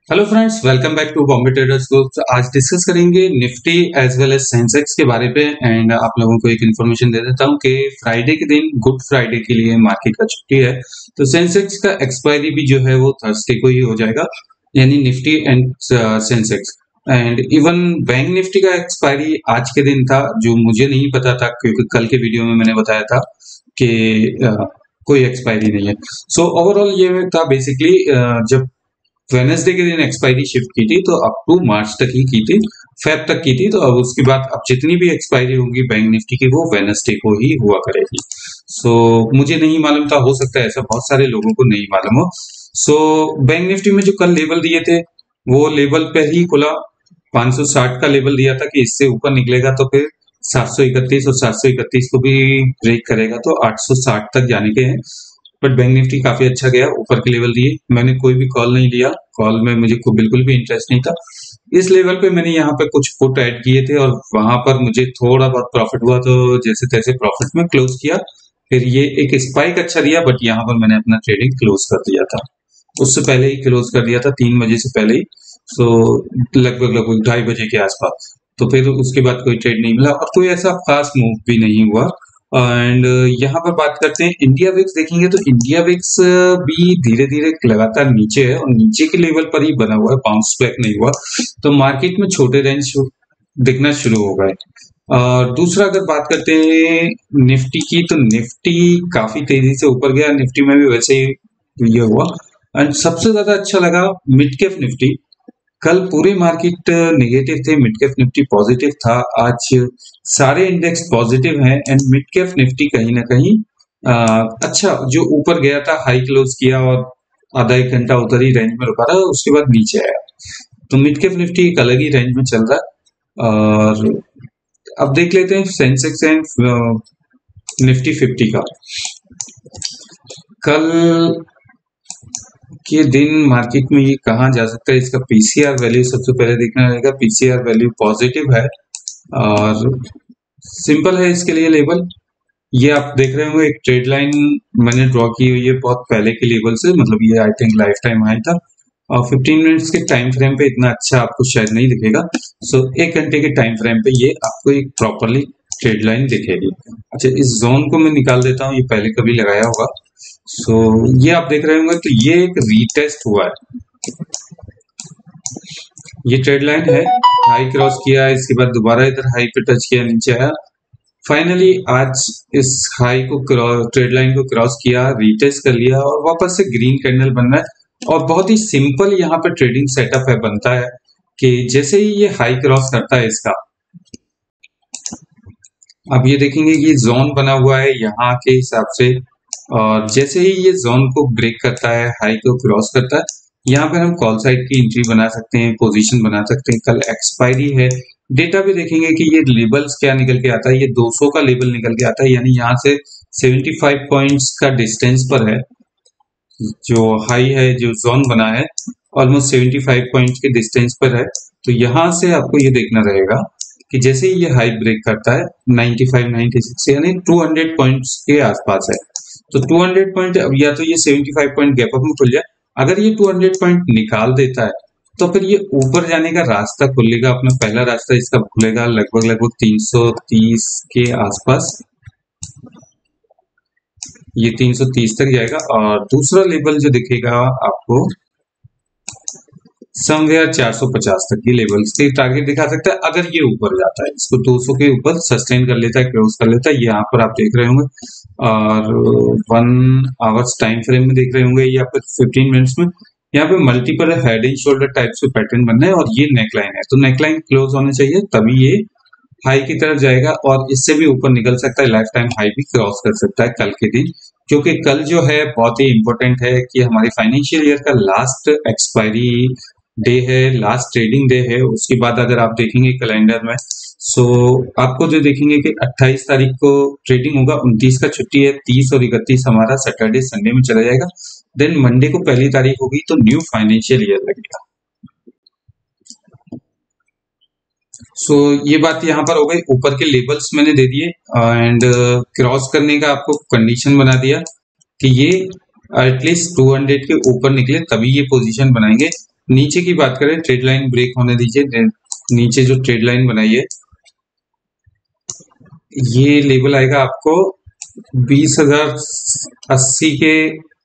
Hello friends, welcome back to Bombay traders group. आज discuss करेंगे Nifty as well as Sensex के बारे पे। एंड आप लोगों को एक इन्फॉर्मेशन दे देता हूं कि फ्राइडे के दिन गुड फ्राइडे के लिए मार्केट का छुट्टी है, तो सेंसेक्स का एक्सपायरी भी जो है वो थर्सडे को ही हो जाएगा, यानी Nifty and Sensex. And even bank Nifty का एक्सपायरी आज के दिन था, जो मुझे नहीं पता था क्योंकि कल के वीडियो में मैंने बताया था कि कोई एक्सपायरी नहीं है। सो ओवरऑल ये था बेसिकली, जब वेनेसडे के दिन एक्सपायरी शिफ्ट की थी तो अप टू मार्च तक ही की थी, फेब तक की थी। तो अब उसके बाद अब जितनी भी एक्सपायरी होगी बैंक निफ्टी की वो वेनेसडे को ही हुआ करेगी। सो मुझे नहीं मालूम था, हो सकता है ऐसा बहुत सारे लोगों को नहीं मालूम हो। सो बैंक निफ्टी में जो कल लेवल दिए थे वो लेवल पे ही खुला। 560 का लेवल दिया था कि इससे ऊपर निकलेगा तो फिर 731 और 731 को भी ब्रेक करेगा तो 860 तक जाने के हैं। बट बैंक निफ्टी काफी अच्छा गया, ऊपर के लेवल दिए। मैंने कोई भी कॉल नहीं लिया, कॉल में मुझे को बिल्कुल भी इंटरेस्ट नहीं था। इस लेवल पे मैंने यहाँ पे कुछ पुट ऐड किए थे और वहां पर मुझे थोड़ा बहुत प्रॉफिट हुआ, तो जैसे तैसे प्रॉफिट में क्लोज किया। फिर ये एक स्पाइक अच्छा दिया, बट यहाँ पर मैंने अपना ट्रेडिंग क्लोज कर दिया था, उससे पहले ही क्लोज कर दिया था, 3 बजे से पहले ही। सो लगभग लगभग 2:30 बजे के आसपास। तो फिर उसके बाद कोई ट्रेड नहीं मिला और कोई ऐसा खास मूव भी नहीं हुआ। एंड यहाँ पर बात करते हैं इंडिया विक्स, देखेंगे तो इंडिया विक्स भी धीरे धीरे लगातार नीचे है और नीचे के लेवल पर ही बना हुआ है, बाउंस बैक नहीं हुआ। तो मार्केट में छोटे रेंज दिखना शुरू हो गए। और दूसरा अगर बात करते हैं निफ्टी की, तो निफ्टी काफी तेजी से ऊपर गया, निफ्टी में भी वैसे ही ये हुआ। एंड सबसे ज्यादा अच्छा लगा मिड कैप निफ्टी। कल पूरे मार्केट नेगेटिव थे, मिड कैप निफ्टी पॉजिटिव था। आज सारे इंडेक्स पॉजिटिव हैं एंड मिड कैप निफ्टी कहीं ना कहीं अच्छा जो ऊपर गया था, हाई क्लोज किया और आधा एक घंटा उधर ही रेंज में रुका रहा, उसके बाद नीचे आया। तो मिड कैप निफ्टी एक अलग ही रेंज में चल रहा है। और अब देख लेते हैं सेंसेक्स एंड निफ्टी 50 का। कल के दिन मार्केट में ये कहाँ जा सकता है, इसका पीसीआर वैल्यू सबसे पहले देखना रहेगा। पीसीआर वैल्यू पॉजिटिव है और सिंपल है इसके लिए लेवल। ये आप देख रहे होंगे, एक ट्रेड लाइन मैंने ड्रॉ की हुई है बहुत पहले के लेवल से, मतलब ये I think life time high था। और 15 मिनट्स के टाइम फ्रेम पे इतना अच्छा आपको शायद नहीं दिखेगा। सो 1 घंटे के टाइम फ्रेम पे ये आपको एक प्रॉपरली ट्रेड लाइन दिखेगी। अच्छा, इस जोन को मैं निकाल देता हूँ, ये पहले कभी लगाया होगा। सो ये आप देख रहे होंगे, तो ये एक रीटेस्ट हुआ है। ये ट्रेड लाइन है, हाई क्रॉस किया, इसके बाद दोबारा इधर हाई पे टच किया, नीचे आया। फाइनली आज इस हाई को ट्रेड लाइन को क्रॉस किया, रीटेस्ट कर लिया और वापस से ग्रीन कैंडल बन रहा है। और बहुत ही सिंपल यहाँ पे ट्रेडिंग सेटअप है, बनता है कि जैसे ही ये हाई क्रॉस करता है इसका, अब ये देखेंगे कि जोन बना हुआ है यहाँ के हिसाब से, और जैसे ही ये जोन को ब्रेक करता है, हाई को क्रॉस करता है, यहाँ पर हम कॉल साइड की एंट्री बना सकते हैं, पोजीशन बना सकते हैं। कल एक्सपायरी है, डेटा भी देखेंगे कि ये लेवल्स क्या निकल के आता है। ये 200 का लेवल निकल के आता है, यानी यहाँ से 75 पॉइंट्स का डिस्टेंस पर है। जो हाई है, जो जोन बना है, ऑलमोस्ट 75 पॉइंट्स के डिस्टेंस पर है। तो यहाँ से आपको ये देखना रहेगा कि जैसे ही ये हाई ब्रेक करता है 95, 96 यानी 200 पॉइंट्स के आसपास है। तो 200 पॉइंट, अब या तो ये 75 पॉइंट गैप अप में खुल जाए, अगर ये 200 पॉइंट निकाल देता है तो फिर ये ऊपर जाने का रास्ता खुलेगा। अपना पहला रास्ता इसका खुलेगा लगभग लगभग 330 के आसपास, ये 330 तक जाएगा। और दूसरा लेवल जो दिखेगा आपको समवेयर 450 तक की लेवल्स के टारगेट दिखा सकता है, अगर ये ऊपर जाता है, इसको 200 के ऊपर सस्टेन कर लेता है, क्रॉस कर लेता है। यहाँ पर आप देख रहे होंगे और 1 आवर्स टाइम फ्रेम में देख रहे होंगे, या फिर 15 मिनट्स में यहाँ पे multiple head and shoulder type से पैटर्न बनना है। और ये नेकलाइन है, तो नेकलाइन क्लोज होने चाहिए, तभी ये हाई की तरफ जाएगा और इससे भी ऊपर निकल सकता है, लाइफ टाइम हाई भी क्रॉस कर सकता है कल के दिन। क्योंकि कल जो है बहुत ही इंपॉर्टेंट है कि हमारी फाइनेंशियल ईयर का लास्ट एक्सपायरी डे है, लास्ट ट्रेडिंग डे है। उसके बाद अगर आप देखेंगे कैलेंडर में, सो आपको जो देखेंगे कि 28 तारीख को ट्रेडिंग होगा, 29 का छुट्टी है, 30 और 31 हमारा सैटरडे संडे में चला जाएगा। देन मंडे को पहली तारीख होगी, तो न्यू फाइनेंशियल ईयर लगेगा। सो ये बात यहाँ पर हो गई। ऊपर के लेवल्स मैंने दे दिए एंड क्रॉस करने का आपको कंडीशन बना दिया कि ये एटलीस्ट 200 के ऊपर निकले, तभी ये पोजीशन बनाएंगे। नीचे की बात करें, ट्रेड लाइन ब्रेक होने दीजिए। नीचे जो ट्रेड लाइन बनाई है, ये लेवल आएगा आपको 20,080 के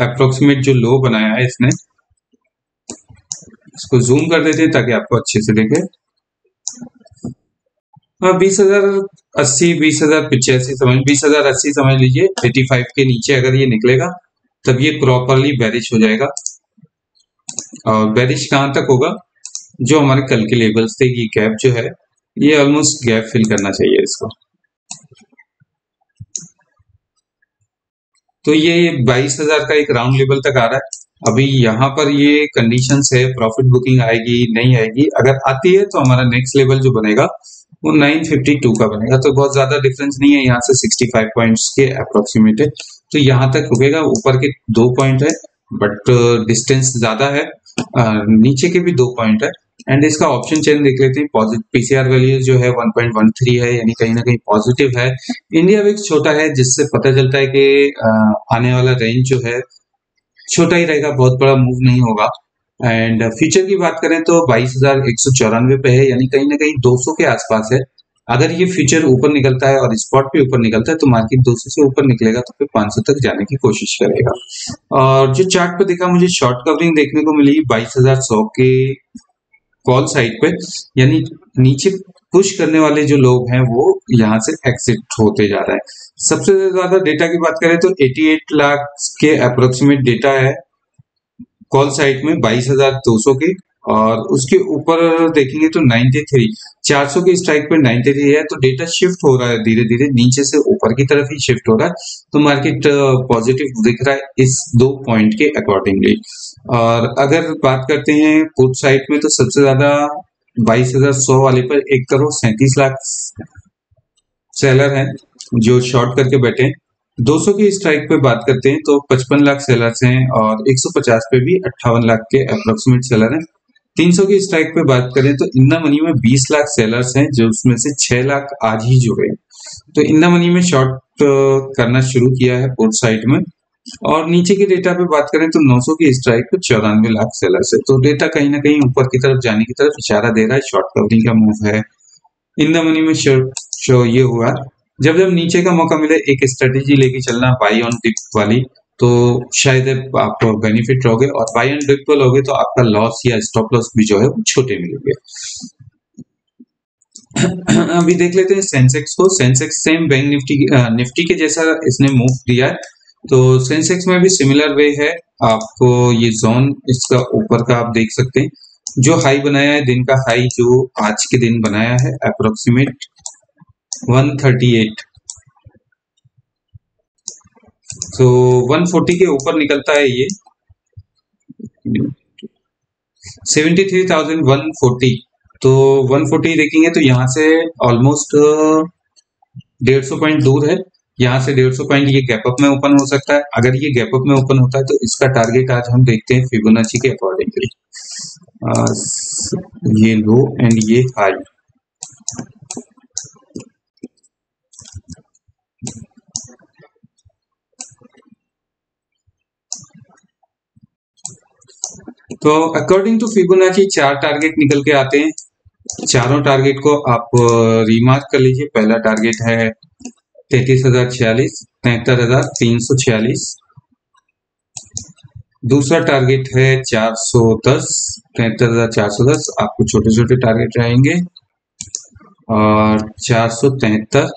अप्रोक्सीमेट जो लो बनाया है इसने। इसको जूम कर देते हैं ताकि आपको अच्छे से देखे। हाँ, 20,080, 20,085 समझ, 20,080 समझ लीजिए। 85 के नीचे अगर ये निकलेगा तब ये प्रॉपरली बेरिश हो जाएगा। और बेरिश कहाँ तक होगा, जो हमारे कल के लेवल्स थे, ये गैप जो है, ये ऑलमोस्ट गैप फिल करना चाहिए इसको। तो ये 22,000 का एक राउंड लेवल तक आ रहा है। अभी यहाँ पर ये कंडीशंस है, प्रॉफिट बुकिंग आएगी नहीं आएगी। अगर आती है तो हमारा नेक्स्ट लेवल जो बनेगा वो 952 का बनेगा। तो बहुत ज्यादा डिफरेंस नहीं है, यहाँ से 65 पॉइंट्स के अप्रोक्सीमेट है। तो यहाँ तक रुकेगा। ऊपर के 2 पॉइंट है बट डिस्टेंस ज्यादा है। नीचे के भी 2 पॉइंट है। एंड इसका ऑप्शन चेन देख लेते हैं। पॉजिटिव पीसीआर वैल्यू जो है 1.13 है, यानी कहीं ना कहीं पॉजिटिव है। इंडिया विक्स छोटा है, जिससे पता चलता है कि आने वाला रेंज जो है छोटा ही रहेगा, बहुत बड़ा मूव नहीं होगा। एंड फ्यूचर की बात करें तो 22,194 पे है, यानी कहीं ना कहीं 200 के आसपास है। अगर ये फ्यूचर ऊपर निकलता है और स्पॉट भी ऊपर निकलता है तो मार्केट 200 से ऊपर निकलेगा तो फिर 500 तक जाने की कोशिश करेगा। और जो चार्ट पे देखा, मुझे शॉर्ट कवरिंग देखने को मिली 22,100 के कॉल साइड पे, यानी नीचे पुश करने वाले जो लोग हैं वो यहाँ से एक्सिट होते जा रहा है। सबसे ज्यादा डेटा की बात करें तो 88 लाख के अप्रोक्सीमेट डेटा है कॉल साइड में 22,200 के। और उसके ऊपर देखेंगे तो 93, 400 के स्ट्राइक पे 93 है। तो डेटा शिफ्ट हो रहा है धीरे धीरे, नीचे से ऊपर की तरफ ही शिफ्ट हो रहा है। तो मार्केट पॉजिटिव दिख रहा है इस 2 पॉइंट के अकॉर्डिंगली। और अगर बात करते हैं पुट साइड में, तो सबसे ज्यादा 22,100 वाले पर 1,37,00,000 सेलर हैं जो शॉर्ट करके बैठे हैं। 200 की स्ट्राइक पे बात करते हैं तो 55 लाख सेलर्स हैं और 150 पे भी 58 लाख के अप्रोक्सीमेट सेलर हैं। 300 की स्ट्राइक पे बात करें तो इन्ना मनी में 20 लाख सेलर्स हैं, जो उसमें से 6 लाख आज ही जुड़े हैं। तो इन्ना मनी में शॉर्ट करना शुरू किया है पुट साइड में। और नीचे के डेटा पे बात करें तो 900 की स्ट्राइक पे 94 लाख सेलर्स है। तो डेटा कहीं ना कहीं ऊपर की तरफ जाने की तरफ इशारा दे रहा है, शॉर्ट कवरिंग का मूव है। इन द मनी में शो ये हुआ, जब जब नीचे का मौका मिले एक स्ट्रेटेजी लेके चलना बाई ऑन डिप वाली, तो शायद आप बेनिफिट रहोगे। और बाई ऑन डिप लोगे तो आपका लॉस या स्टॉप लॉस भी जो है वो छोटे मिलेंगे। अभी देख लेते हैं सेंसेक्स को। सेंसेक्स सेम बैंक निफ्टी के जैसा इसने मूव दिया है। तो सेंसेक्स में भी सिमिलर वे है। आपको ये जोन इसका ऊपर का आप देख सकते हैं, जो हाई बनाया है, दिन का हाई जो आज के दिन बनाया है अप्रोक्सीमेट 138। तो 140 के ऊपर निकलता है ये 73,140। तो 140 देखेंगे तो यहाँ से ऑलमोस्ट 150 पॉइंट दूर है। यहाँ से 150 पॉइंट ये गैप अप में ओपन हो सकता है। अगर ये गैप अप में ओपन होता है तो इसका टारगेट आज हम देखते हैं फिबोनाची के अकॉर्डिंगली। ये लो एंड ये हाई। तो अकॉर्डिंग टू फिबोनाची 4 टारगेट निकल के आते हैं। चारों टारगेट को आप रिमार्क कर लीजिए। पहला टारगेट है 33,046, 73,346। दूसरा टारगेट है 410, 73,410। आपको छोटे छोटे टारगेट रहेंगे। और 473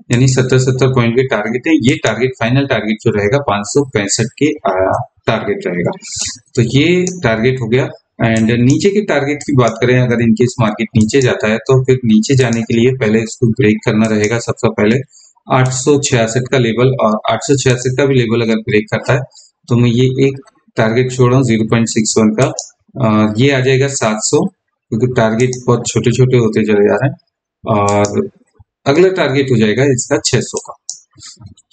यानी 70 पॉइंट के टारगेट है। ये टारगेट फाइनल टारगेट जो रहेगा 565 के टारगेट रहेगा। तो ये टारगेट हो गया। एंड नीचे के टारगेट की बात करें, अगर इनकेस मार्केट नीचे जाता है तो फिर नीचे जाने के लिए पहले इसको ब्रेक करना रहेगा। सबसे पहले 866 का लेवल, और 866 का भी लेवल अगर ब्रेक करता है तो मैं ये एक टारगेट छोड़ रहा हूँ 0.61 का। ये आ जाएगा 700, क्योंकि टारगेट बहुत छोटे छोटे होते चले जा रहे हैं। और अगला टारगेट हो जाएगा इसका 600 का।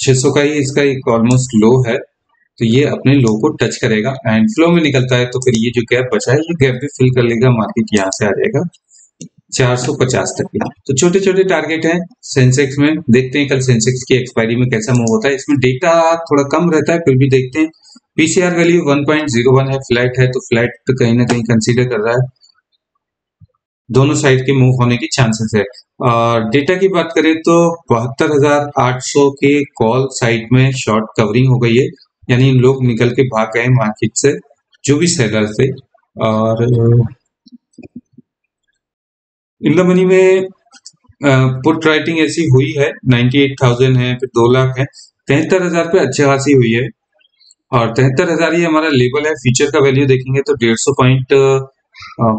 600 का ही इसका एक ऑलमोस्ट लो है। तो ये अपने लो को टच करेगा एंड फ्लो में निकलता है तो फिर ये जो गैप बचा है ये गैप भी फिल कर लेगा। मार्केट यहाँ से आ जाएगा 450 तक की। तो छोटे छोटे टारगेट हैं सेंसेक्स में, देखते हैं कल सेंसेक्स की एक्सपायरी में कैसा मूव होता है। इसमें डेटा थोड़ा कम रहता है, फिर भी देखते हैं। पीसीआर वैल्यू 1.01 है, फ्लैट है, तो फ्लैट कहीं ना कहीं कंसीडर कर रहा है, दोनों साइड के मूव होने की चांसेस है। और डेटा की बात करें तो 72,800 के कॉल साइड में शॉर्ट कवरिंग हो गई है, यानी लोग निकल के भाग गए मार्केट से, जो भी सेलर थे। और इन द मनी में पुट राइटिंग ऐसी हुई है, 98,000 है, फिर 2 लाख है, 73,000 पे अच्छी खासी हुई है। और 73,000 ही हमारा लेवल है। फ्यूचर का वैल्यू देखेंगे तो 150 पॉइंट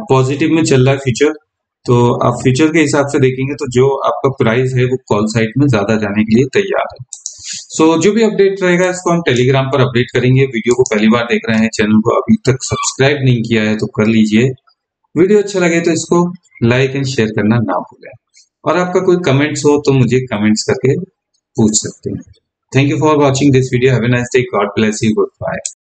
पॉजिटिव में चल रहा है फ्यूचर। तो आप फ्यूचर के हिसाब से देखेंगे तो जो आपका प्राइस है वो कॉल साइड में ज्यादा जाने के लिए तैयार है। जो भी अपडेट रहेगा इसको हम टेलीग्राम पर अपडेट करेंगे। वीडियो को पहली बार देख रहे हैं, चैनल को अभी तक सब्सक्राइब नहीं किया है तो कर लीजिए। वीडियो अच्छा लगे तो इसको लाइक एंड शेयर करना ना भूलें। और आपका कोई कमेंट्स हो तो मुझे कमेंट्स करके पूछ सकते हैं। Thank you for watching this video. Have a nice day. God bless you. Good bye.